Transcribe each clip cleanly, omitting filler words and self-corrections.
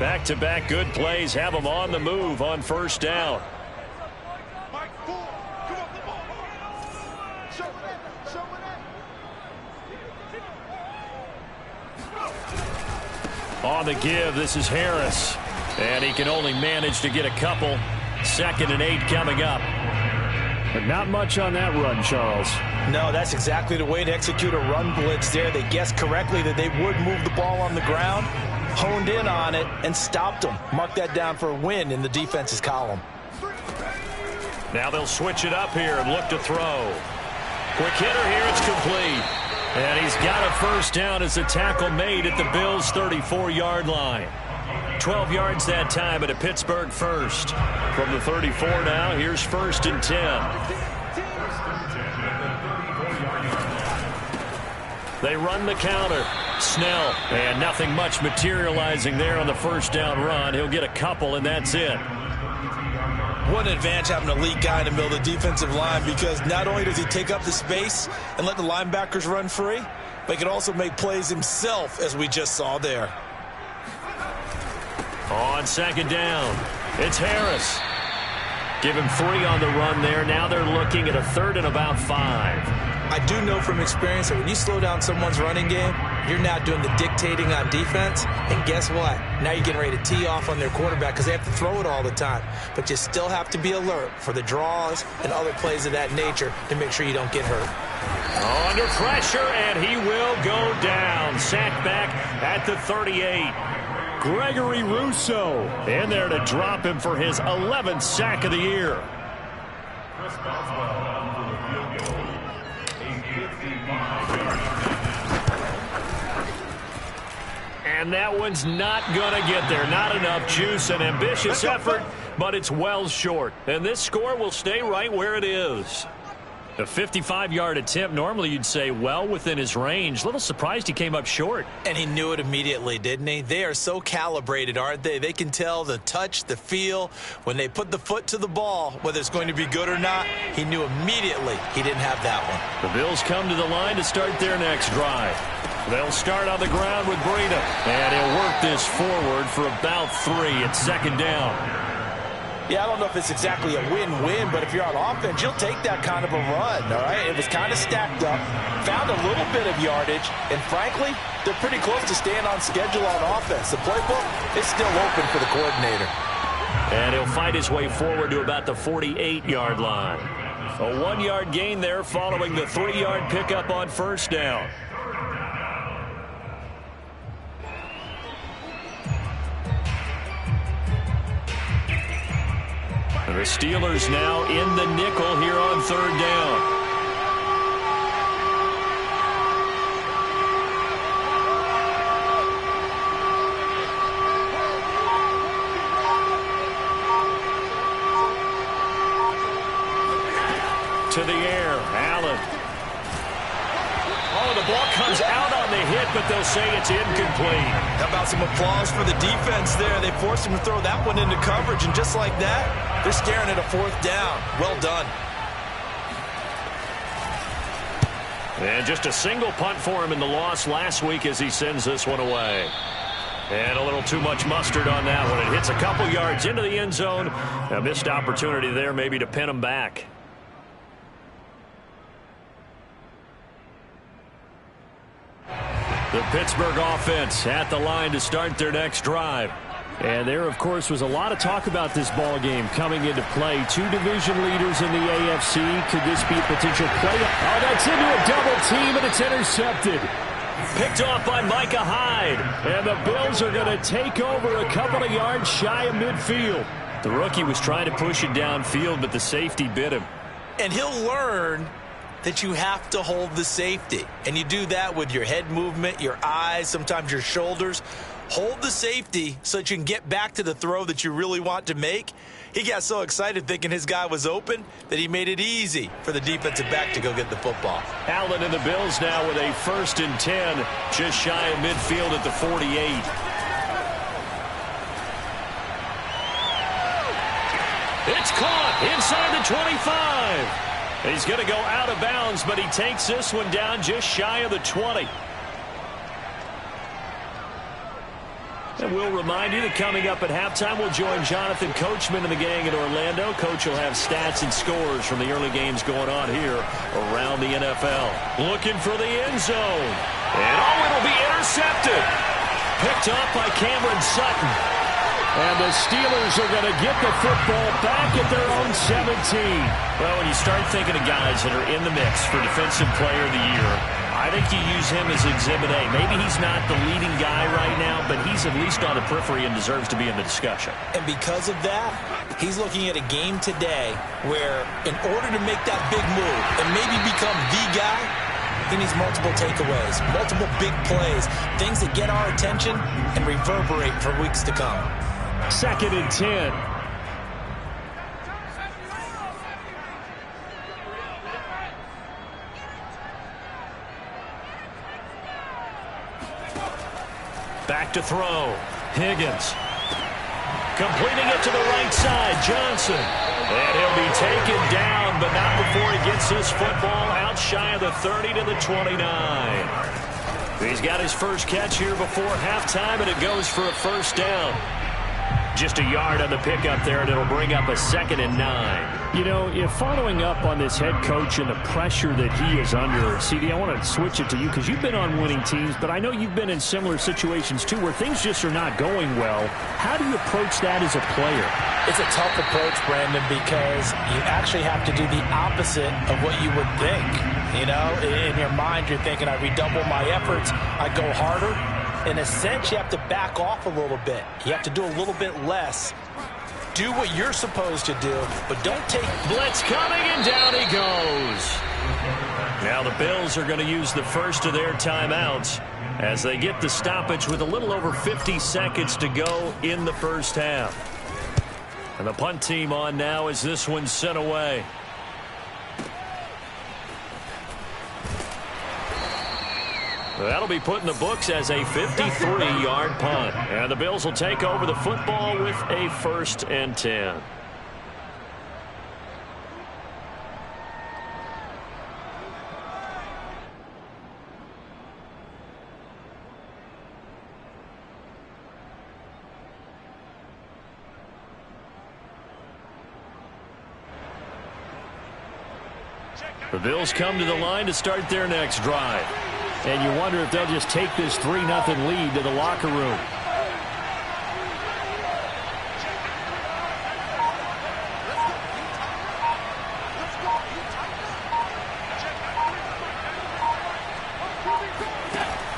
Back-to-back good plays have them on the move on first down. On the give, this is Harris. And he can only manage to get a couple. 2nd and 8 coming up. But not much on that run, Charles. No, that's exactly the way to execute a run blitz there. They guessed correctly that they would move the ball on the ground, honed in on it, and stopped them. Mark that down for a win in the defense's column. Now they'll switch it up here and look to throw. Quick hitter here, it's complete. And he's got a first down as a tackle made at the Bills' 34-yard line. 12 yards that time at a Pittsburgh first. From the 34 now, here's 1st and 10. They run the counter. Snell. And nothing much materializing there on the first down run. He'll get a couple, and that's it. What an advantage having an elite guy in the middle of the defensive line, because not only does he take up the space and let the linebackers run free, but he can also make plays himself, as we just saw there. On 2nd down, it's Harris. Give him 3 on the run there. Now they're looking at a 3rd and about 5. I do know from experience that when you slow down someone's running game, you're not doing the dictating on defense. And guess what? Now you're getting ready to tee off on their quarterback because they have to throw it all the time. But you still have to be alert for the draws and other plays of that nature to make sure you don't get hurt. Under pressure, and he will go down. Sacked back at the 38. Gregory Rousseau in there to drop him for his 11th sack of the year. And that one's not going to get there. Not enough juice. An ambitious effort, but it's well short. And this score will stay right where it is. A 55-yard attempt, normally you'd say well within his range. Little surprised he came up short. And he knew it immediately, didn't he? They are so calibrated, aren't they? They can tell the touch, the feel. When they put the foot to the ball, whether it's going to be good or not, he knew immediately he didn't have that one. The Bills come to the line to start their next drive. They'll start on the ground with Breida. And he'll work this forward for about 3 at 2nd down. Yeah, I don't know if it's exactly a win-win, but if you're on offense, you'll take that kind of a run, all right? It was kind of stacked up, found a little bit of yardage, and frankly, they're pretty close to staying on schedule on offense. The playbook is still open for the coordinator. And he'll fight his way forward to about the 48-yard line. A 1-yard gain there following the 3-yard pickup on first down. The Steelers now in the nickel here on 3rd down. To the air, Allen. Oh, the ball comes out on the hit, but they'll say it's incomplete. How about some applause for the defense there? They forced him to throw that one into coverage, and just like that, they're staring at a 4th down. Well done. And just a single punt for him in the loss last week as he sends this one away. And a little too much mustard on that one. It hits a couple yards into the end zone. A missed opportunity there maybe to pin him back. The Pittsburgh offense at the line to start their next drive. And there, of course, was a lot of talk about this ball game coming into play. 2 division leaders in the AFC. Could this be a potential play? Oh, that's into a double team, and it's intercepted. Picked off by Micah Hyde. And the Bills are going to take over a couple of yards shy of midfield. The rookie was trying to push it downfield, but the safety bit him. And he'll learn that you have to hold the safety. And you do that with your head movement, your eyes, sometimes your shoulders. Hold the safety so that you can get back to the throw that you really want to make. He got so excited thinking his guy was open that he made it easy for the defensive back to go get the football. Allen and the Bills now with a 1st and 10, just shy of midfield at the 48. It's caught inside the 25. He's going to go out of bounds, but he takes this one down just shy of the 20. And we'll remind you that coming up at halftime, we'll join Jonathan Coachman and the gang in Orlando. Coach will have stats and scores from the early games going on here around the NFL. Looking for the end zone. And it'll be intercepted. Picked up by Cameron Sutton. And the Steelers are going to get the football back at their own 17. Well, when you start thinking of guys that are in the mix for Defensive Player of the Year, I think you use him as Exhibit A. Maybe he's not the leading guy right now, but he's at least on the periphery and deserves to be in the discussion. And because of that, he's looking at a game today where in order to make that big move and maybe become the guy, he needs multiple takeaways, multiple big plays, things that get our attention and reverberate for weeks to come. 2nd and 10. Back to throw. Higgins. Completing it to the right side. Johnson. And he'll be taken down, but not before he gets this football out shy of the 30 to the 29. He's got his first catch here before halftime, and it goes for a first down. Just a yard on the pickup there, and it'll bring up a 2nd and 9. You know, if following up on this head coach and the pressure that he is under, CD, I want to switch it to you because you've been on winning teams, but I know you've been in similar situations too where things just are not going well. How do you approach that as a player? It's a tough approach, Brandon, because you actually have to do the opposite of what you would think. You know, in your mind, you're thinking, I redouble my efforts, I go harder. In a sense, you have to back off a little bit. You have to do a little bit less. Do what you're supposed to do, but don't take... Blitz coming, and down he goes. Now the Bills are going to use the first of their timeouts as they get the stoppage with a little over 50 seconds to go in the first half. And the punt team on now as this one's sent away. That'll be put in the books as a 53-yard punt. And the Bills will take over the football with a 1st and 10. The Bills come to the line to start their next drive. And you wonder if they'll just take this 3-0 lead to the locker room.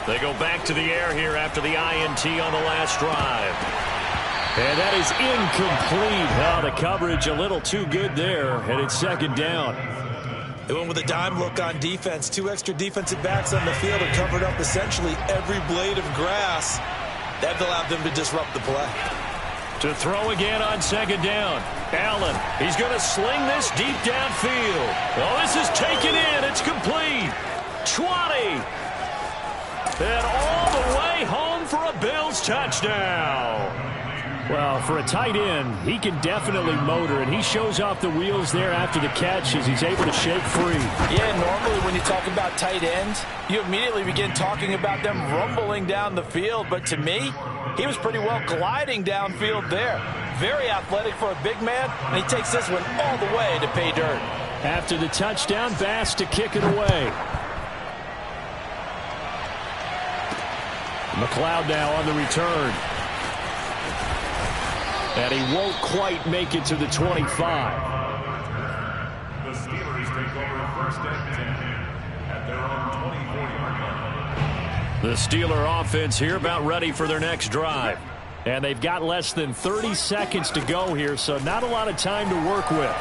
They go back to the air here after the INT on the last drive. And that is incomplete. Oh, the coverage a little too good there, and it's 2nd down. They went with a dime look on defense. 2 extra defensive backs on the field and covered up essentially every blade of grass. That allowed them to disrupt the play. To throw again on 2nd down. Allen, he's going to sling this deep downfield. Oh, this is taken in. It's complete. 20. And all the way home for a Bills touchdown. Well, for a tight end, he can definitely motor, and he shows off the wheels there after the catch as he's able to shake free. Yeah, normally when you talk about tight ends, you immediately begin talking about them rumbling down the field. But to me, he was pretty well gliding downfield there. Very athletic for a big man, and he takes this one all the way to pay dirt. After the touchdown, Bass to kick it away. McLeod now on the return. And he won't quite make it to the 25. The Steelers take over 1st and 10 at their own 24-yard line. The Steeler offense here about ready for their next drive. And they've got less than 30 seconds to go here, so not a lot of time to work with.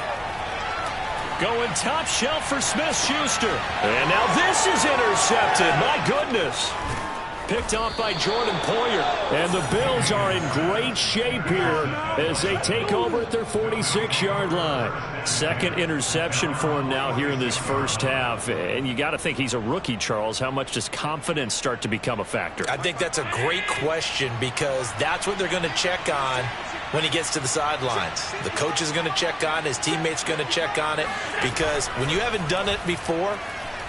Going top shelf for Smith-Schuster. And now this is intercepted. My goodness. Picked off by Jordan Poyer. And the Bills are in great shape here as they take over at their 46-yard line. 2nd interception for him now here in this first half. And you got to think he's a rookie, Charles. How much does confidence start to become a factor? I think that's a great question because that's what they're going to check on when he gets to the sidelines. The coach is going to check on it. His teammates going to check on it because when you haven't done it before,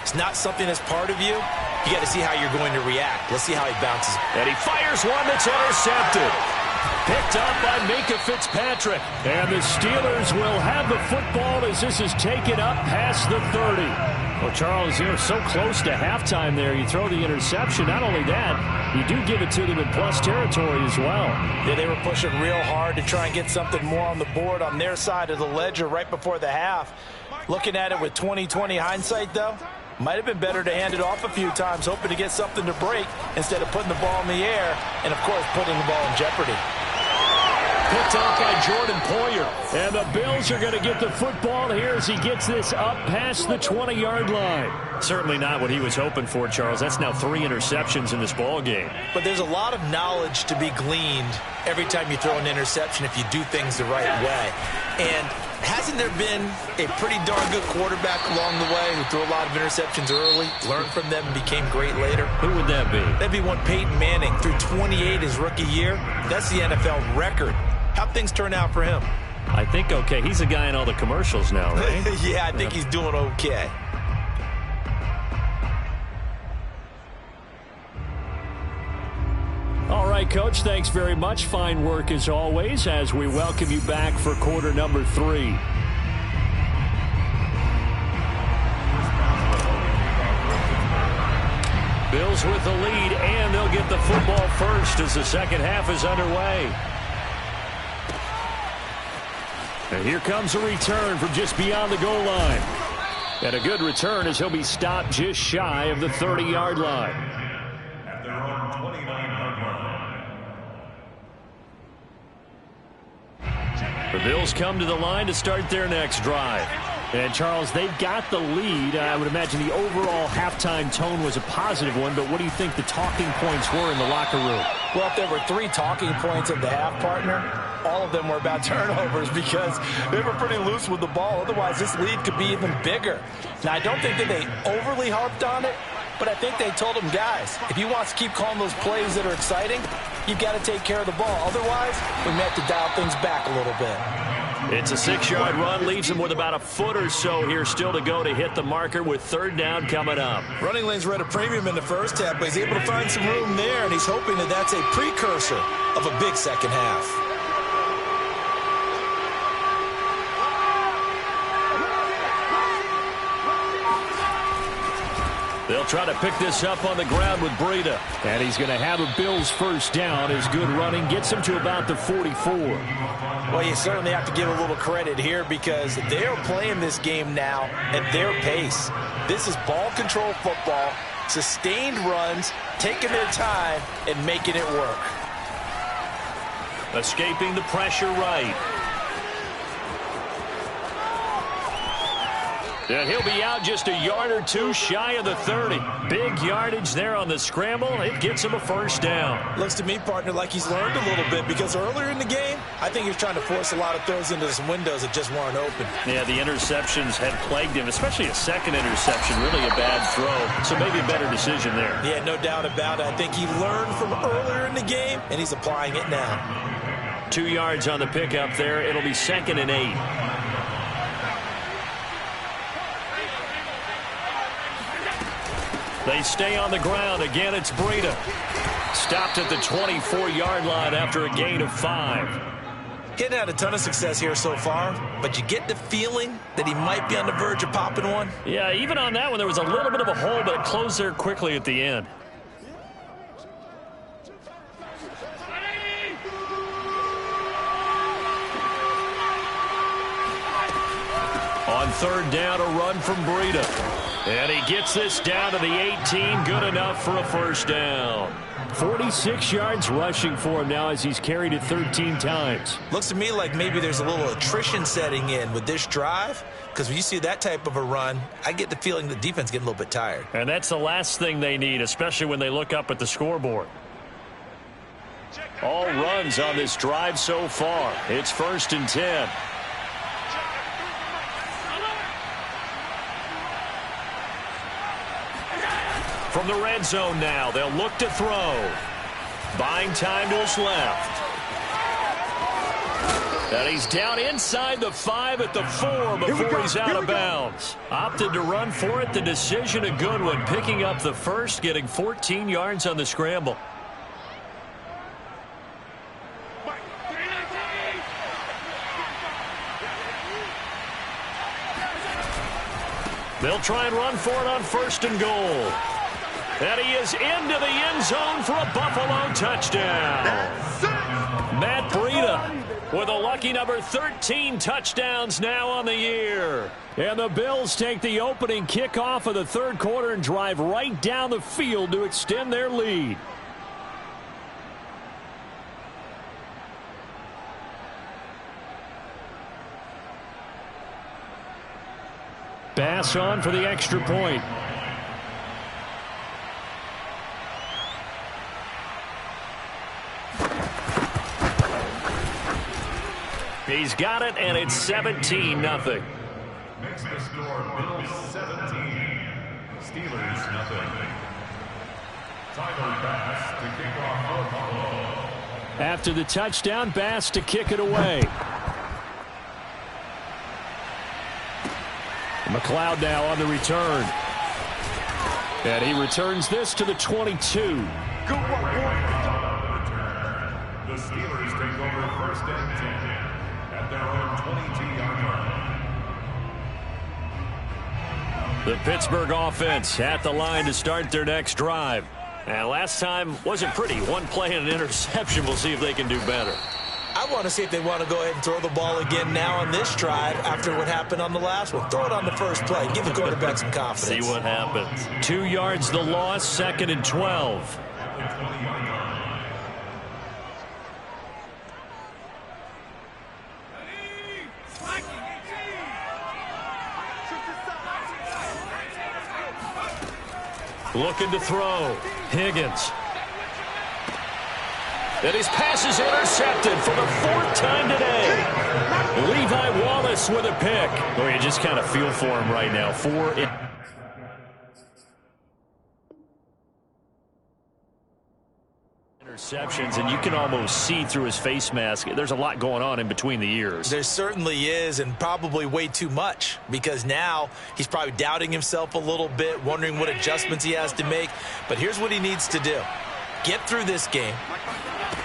it's not something that's part of you. you got to see how you're going to react. Let's see how he bounces. And he fires one that's intercepted. Picked up by Minkah Fitzpatrick. And the Steelers will have the football as this is taken up past the 30. Well, Charles, you're so close to halftime there. You throw the interception. Not only that, you do give it to them in plus territory as well. Yeah, they were pushing real hard to try and get something more on the board on their side of the ledger right before the half. Looking at it with 20/20 hindsight, though, might have been better to hand it off a few times, hoping to get something to break instead of putting the ball in the air and, of course, putting the ball in jeopardy. Picked off by Jordan Poyer. And the Bills are going to get the football here as he gets this up past the 20-yard line. Certainly not what he was hoping for, Charles. That's now 3 interceptions in this ball game. But there's a lot of knowledge to be gleaned every time you throw an interception if you do things the right way. And hasn't there been a pretty darn good quarterback along the way who threw a lot of interceptions early, learned from them, and became great later? Who would that be? That'd be one Peyton Manning. Threw 28 his rookie year. That's the NFL record. How'd things turn out for him? I think okay. He's a guy in all the commercials now, right? Yeah, I think he's doing okay. All right, Coach, thanks very much. Fine work as always as we welcome you back for quarter number 3. Bills with the lead, and they'll get the football first as the second half is underway. And here comes a return from just beyond the goal line. And a good return as he'll be stopped just shy of the 30-yard line. At their own 29-yard line. The Bills come to the line to start their next drive. And, Charles, they've got the lead. I would imagine the overall halftime tone was a positive one, but what do you think the talking points were in the locker room? Well, if there were 3 talking points of the half, partner, all of them were about turnovers because they were pretty loose with the ball. Otherwise, this lead could be even bigger. Now, I don't think that they overly harped on it, but I think they told them, guys, if you want to keep calling those plays that are exciting, you've got to take care of the ball. Otherwise, we may have to dial things back a little bit. It's a 6-yard run, leaves him with about a foot or so here still to go to hit the marker with 3rd down coming up. Running lanes were at a premium in the first half, but he's able to find some room there, and he's hoping that that's a precursor of a big second half. They'll try to pick this up on the ground with Breida. And he's going to have a Bills first down. His good running gets him to about the 44. Well, you certainly have to give a little credit here because they're playing this game now at their pace. This is ball control football, sustained runs, taking their time, and making it work. Escaping the pressure right. And he'll be out just a yard or 2 shy of the 30. Big yardage there on the scramble. It gets him a first down. Looks to me, partner, like he's learned a little bit because earlier in the game, I think he was trying to force a lot of throws into some windows that just weren't open. Yeah, the interceptions had plagued him, especially a second interception. Really a bad throw. So maybe a better decision there. Yeah, no doubt about it. I think he learned from earlier in the game, and he's applying it now. 2 yards on the pickup there. It'll be 2nd and 8. They stay on the ground. Again, it's Breida. Stopped at the 24-yard line after a gain of 5. Getting had a ton of success here so far, but you get the feeling that he might be on the verge of popping one. Yeah, even on that one, there was a little bit of a hole, but it closed there quickly at the end. On 3rd down, a run from Breida. And he gets this down to the 18. Good enough for a first down. 46 yards rushing for him now as he's carried it 13 times. Looks to me like maybe there's a little attrition setting in with this drive, because when you see that type of a run, I get the feeling the defense getting a little bit tired. And that's the last thing they need, especially when they look up at the scoreboard. All runs on this drive so far. It's 1st and 10. From the red zone now, they'll look to throw. Buying time to his left. And he's down inside the 5 at the 4 before he's out of bounds. Opted to run for it. The decision a good one. Picking up the first, getting 14 yards on the scramble. They'll try and run for it on 1st and goal. And he is into the end zone for a Buffalo touchdown. Matt Breida with a lucky number 13 touchdowns now on the year. And the Bills take the opening kickoff of the 3rd quarter and drive right down the field to extend their lead. Bass on for the extra point. He's got it, and it's 17-0. Makes the score Bills 17, Steelers 0. Tyler Bass to kick off for Buffalo. After the touchdown, Bass to kick it away. McLeod now on the return. And he returns this to the 22. The Steelers take over 1st and 10 at their own 22-yard line. The Pittsburgh offense at the line to start their next drive. And last time wasn't pretty. One play and an interception. We'll see if they can do better. I want to see if they want to go ahead and throw the ball again now on this drive after what happened on the last one. Throw it on the first play. Give the quarterback some confidence. See what happens. 2 yards the loss, 2nd and 12. Looking to throw. Higgins. And his pass is intercepted for the 4th time today. Levi Wallace with a pick. Oh, you just kind of feel for him right now. 4 interceptions, and you can almost see through his face mask. There's a lot going on in between the ears. There certainly is, and probably way too much, because now he's probably doubting himself a little bit, wondering what adjustments he has to make. But here's what he needs to do. Get through this game.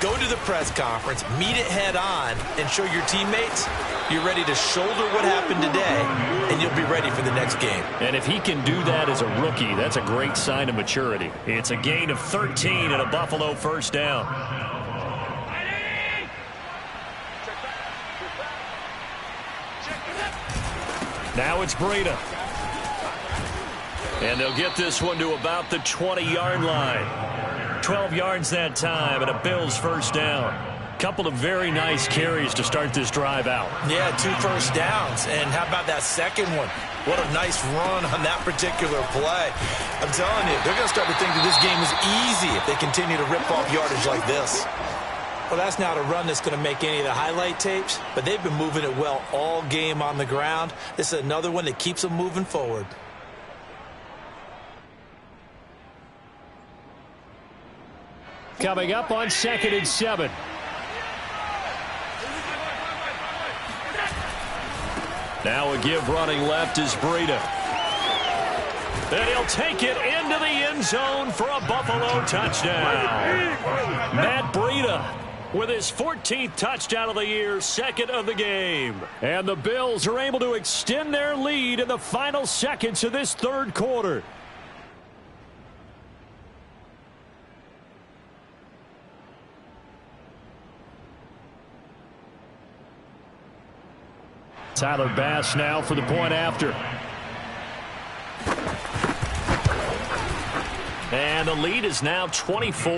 Go to the press conference, meet it head on, and show your teammates you're ready to shoulder what happened today, and you'll be ready for the next game. And if he can do that as a rookie, that's a great sign of maturity. It's a gain of 13 and a Buffalo 1st down. Now it's Breida. And they'll get this one to about the 20-yard line. 12 yards that time, and a Bills 1st down. Couple of very nice carries to start this drive out. Yeah, 2 first downs. And how about that second one? What a nice run on that particular play. I'm telling you, they're going to start to think that this game is easy if they continue to rip off yardage like this. Well, that's not a run that's going to make any of the highlight tapes, but they've been moving it well all game on the ground. This is another one that keeps them moving forward. Coming up on 2nd and 7. Now a give running left is Breida. And he'll take it into the end zone for a Buffalo touchdown. Matt Breida with his 14th touchdown of the year, 2nd of the game. And the Bills are able to extend their lead in the final seconds of this 3rd quarter. Tyler Bass now for the point after. And the lead is now 24.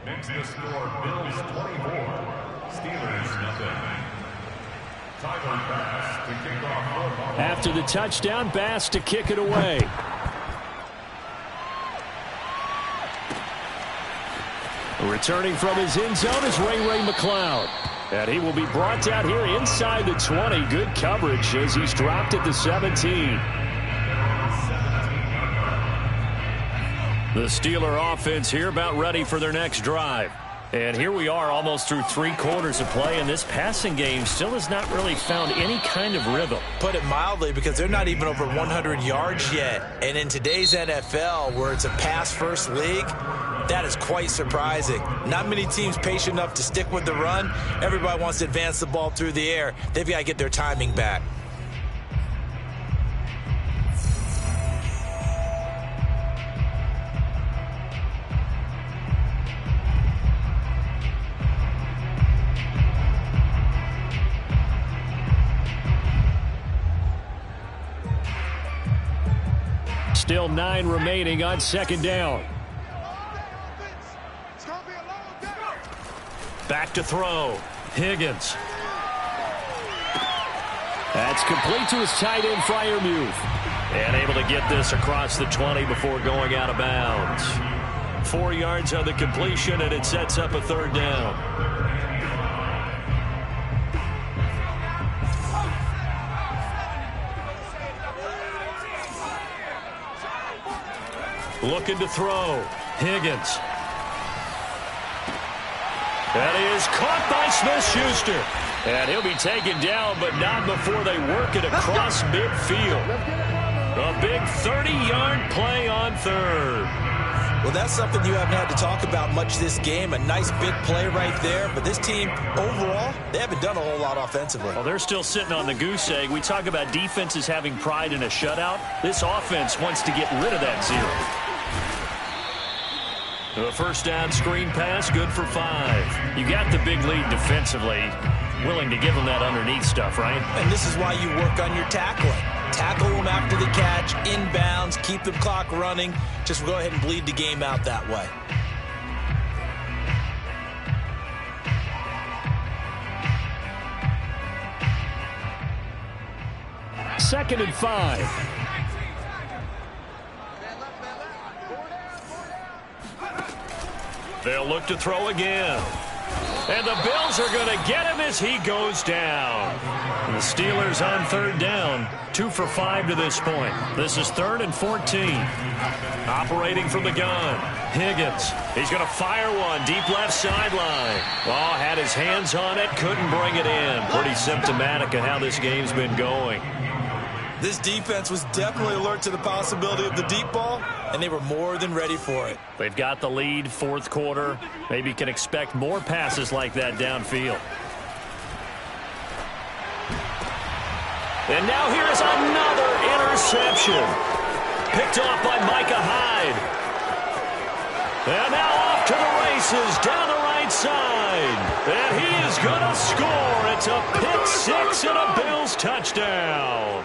Makes the score Bills 24, Steelers 0. Tyler Bass to kick off for Buffalo. After the touchdown, Bass to kick it away. Returning from his end zone is Ray McLeod. And he will be brought down here inside the 20. Good coverage as he's dropped at the 17. The Steeler offense here about ready for their next drive. And here we are almost through 3 quarters of play, and this passing game still has not really found any kind of rhythm. Put it mildly, because they're not even over 100 yards yet. And in today's NFL, where it's a pass-first league, that is quite surprising. Not many teams patient enough to stick with the run. Everybody wants to advance the ball through the air. They've got to get their timing back. Still 9 remaining on 2nd down. Back to throw. Higgins. That's complete to his tight end, Freiermuth. And able to get this across the 20 before going out of bounds. 4 yards on the completion, and it sets up a 3rd down. Looking to throw. Higgins. That is caught by Smith-Schuster. And he'll be taken down, but not before they work it across midfield. A big 30-yard play on 3rd. Well, that's something you haven't had to talk about much this game. A nice big play right there. But this team, overall, they haven't done a whole lot offensively. Well, they're still sitting on the goose egg. We talk about defenses having pride in a shutout. This offense wants to get rid of that 0. A 1st down screen pass, good for 5. You got the big lead defensively. Willing to give them that underneath stuff, right? And this is why you work on your tackling. Tackle them after the catch, inbounds, keep the clock running. Just go ahead and bleed the game out that way. Second and 5. They'll look to throw again. And the Bills are going to get him as he goes down. The Steelers on 3rd down. 2 for 5 to this point. This is 3rd and 14. Operating from the gun. Higgins. He's going to fire one. Deep left sideline. Oh, had his hands on it. Couldn't bring it in. Pretty symptomatic of how this game's been going. This defense was definitely alert to the possibility of the deep ball, and they were more than ready for it. They've got the lead, 4th quarter. Maybe can expect more passes like that downfield. And now here is another interception. Picked off by Micah Hyde. And now off to the races down the right side. And he is going to score. It's a pick 6 and a Bills touchdown.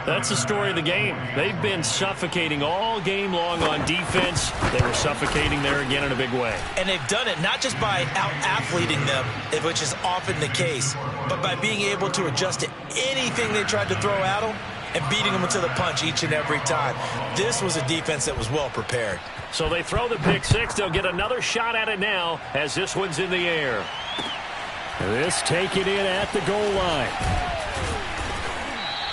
That's the story of the game. They've been suffocating all game long on defense. They were suffocating there again in a big way. And they've done it not just by out-athleting them, which is often the case, but by being able to adjust to anything they tried to throw at them and beating them to the punch each and every time. This was a defense that was well prepared. So they throw the pick 6. They'll get another shot at it now as this one's in the air. This taken in at the goal line.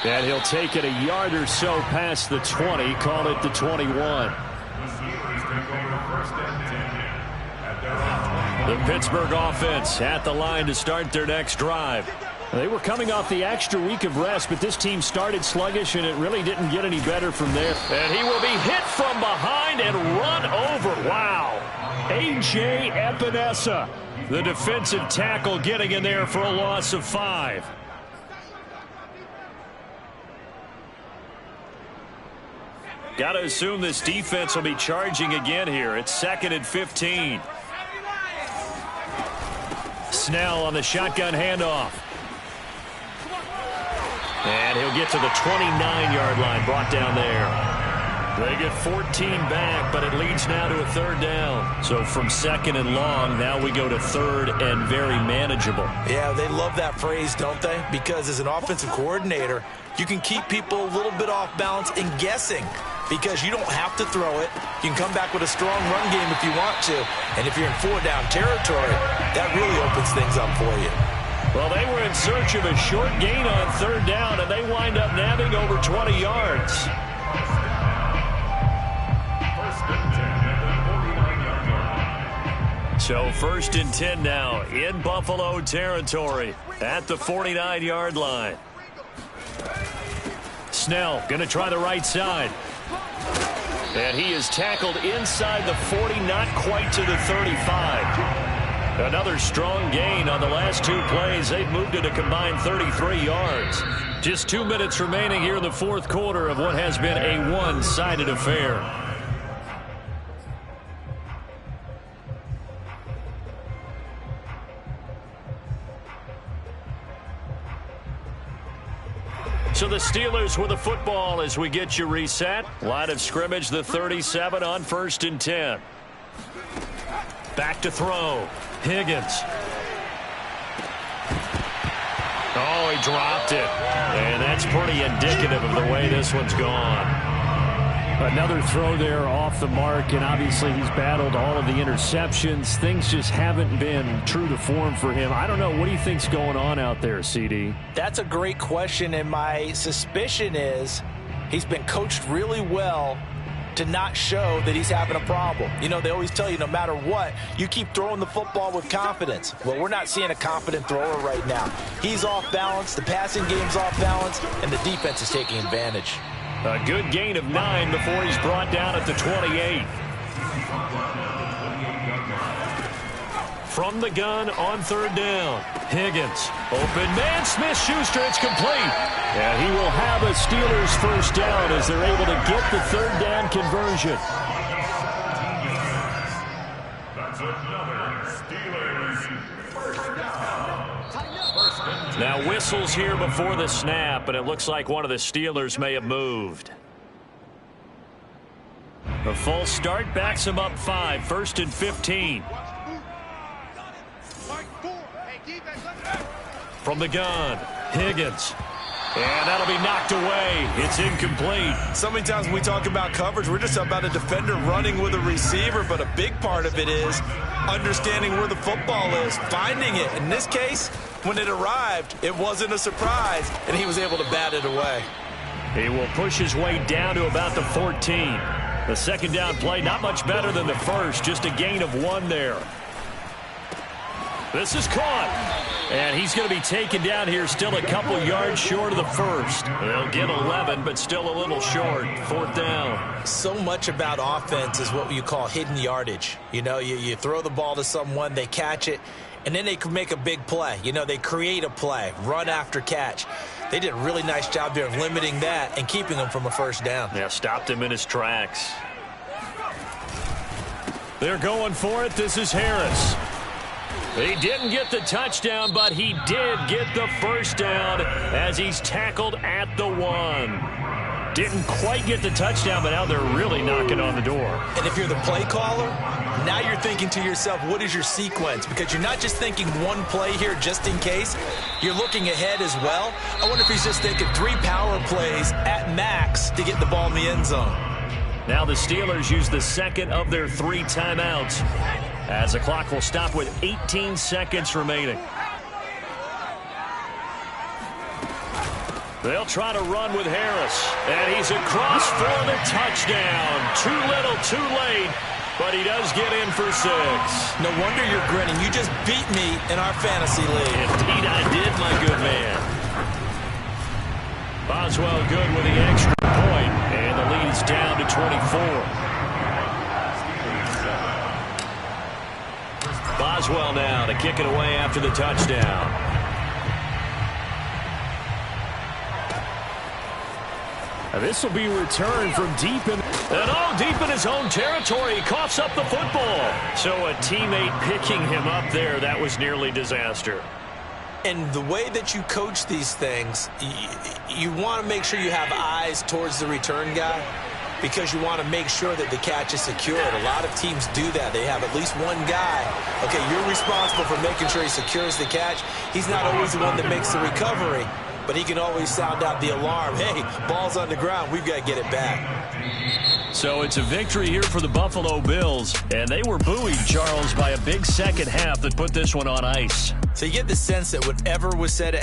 And he'll take it a yard or so past the 20, call it the 21. The Pittsburgh offense at the line to start their next drive. They were coming off the extra week of rest, but this team started sluggish, and it really didn't get any better from there. And he will be hit from behind and run over. Wow. A.J. Epinesa, the defensive tackle, getting in there for a loss of 5. Got to assume this defense will be charging again here. It's 2nd and 15. Snell on the shotgun handoff. And he'll get to the 29-yard line, brought down there. They get 14 back, but it leads now to a 3rd down. So from 2nd and long, now we go to 3rd and very manageable. Yeah, they love that phrase, don't they? Because as an offensive coordinator, you can keep people a little bit off balance and guessing, because you don't have to throw it. You can come back with a strong run game if you want to. And if you're in 4-down territory, that really opens things up for you. Well, they were in search of a short gain on 3rd down, and they wind up nabbing over 20 yards. So 1st and 10 now in Buffalo territory at the 49-yard line. Snell going to try the right side. And he is tackled inside the 40, not quite to the 35. Another strong gain on the last 2 plays. They've moved it a combined 33 yards. Just 2 minutes remaining here in the 4th quarter of what has been a one-sided affair. So the Steelers with the football as we get you reset. Line of scrimmage, the 37 on 1st and 10. Back to throw. Higgins. Oh, he dropped it. And that's pretty indicative of the way this one's gone. Another throw there off the mark, and obviously he's battled all of the interceptions. Things just haven't been true to form for him. I don't know. What do you think's going on out there, CD? That's a great question, and my suspicion is he's been coached really well to not show that he's having a problem. You know, they always tell you no matter what, you keep throwing the football with confidence. Well, we're not seeing a confident thrower right now. He's off balance, the passing game's off balance, and the defense is taking advantage. A good gain of 9 before he's brought down at the 28. From the gun on 3rd down. Higgins. Open man. Smith-Schuster. It's complete. And he will have a Steelers 1st down as they're able to get the 3rd down conversion. That's another Steelers 1st down. Now whistles here before the snap, and it looks like one of the Steelers may have moved. A false start backs him up 5. 1st and 15. From the gun, Higgins. And that'll be knocked away. It's incomplete. So many times when we talk about coverage, we're just about a defender running with a receiver, but a big part of it is understanding where the football is, finding it. In this case, when it arrived, it wasn't a surprise, and he was able to bat it away. He will push his way down to about the 14. The 2nd down play, not much better than the first, just a gain of 1 there. This is caught. And he's going to be taken down here, still a couple yards short of the first. They'll get 11, but still a little short. 4th down. So much about offense is what you call hidden yardage. You know, you throw the ball to someone, they catch it, and then they can make a big play. You know, they create a play, run after catch. They did a really nice job there of limiting that and keeping him from a 1st down. Yeah, stopped him in his tracks. They're going for it. This is Harris. He didn't get the touchdown, but he did get the 1st down as he's tackled at the 1. Didn't quite get the touchdown, but now they're really knocking on the door. And if you're the play caller, now you're thinking to yourself, what is your sequence? Because you're not just thinking one play here just in case. You're looking ahead as well. I wonder if he's just thinking 3 power plays at max to get the ball in the end zone. Now the Steelers use the 2nd of their 3 timeouts, as the clock will stop with 18 seconds remaining. They'll try to run with Harris, and he's across for the touchdown. Too little, too late, but he does get in for 6. No wonder you're grinning. You just beat me in our fantasy league. Indeed I did, my good man. Boswell good with the extra point, and the lead is down to 24. Boswell now to kick it away after the touchdown. Now this will be returned from deep in. And all deep in his own territory. He coughs up the football. So a teammate picking him up there, that was nearly disaster. And the way that you coach these things, you want to make sure you have eyes towards the return guy, because you want to make sure that the catch is secured. A lot of teams do that. They have at least one guy. Okay, you're responsible for making sure he secures the catch. He's not always the one that makes the recovery, but he can always sound out the alarm. Hey, ball's on the ground. We've got to get it back. So it's a victory here for the Buffalo Bills, and they were buoyed, Charles, by a big second half that put this one on ice. So you get the sense that whatever was said